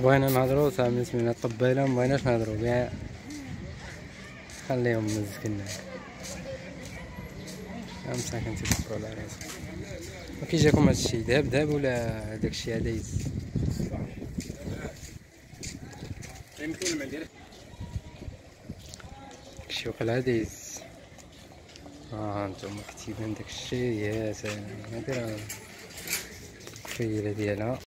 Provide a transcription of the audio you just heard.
بغينا نهضرو صاحبي من سمينا الطبالة، مبغيناش نهضرو كاع، خليهم مسكين مساكن تيفكرو على راسهم. وكي جاكم هادشي دهب ولا داكشي هذا يز؟ داكشي وقع هذا يز. هانتوما كتيبان داكشي، يا سلام هادي راه الخيلة ديالها.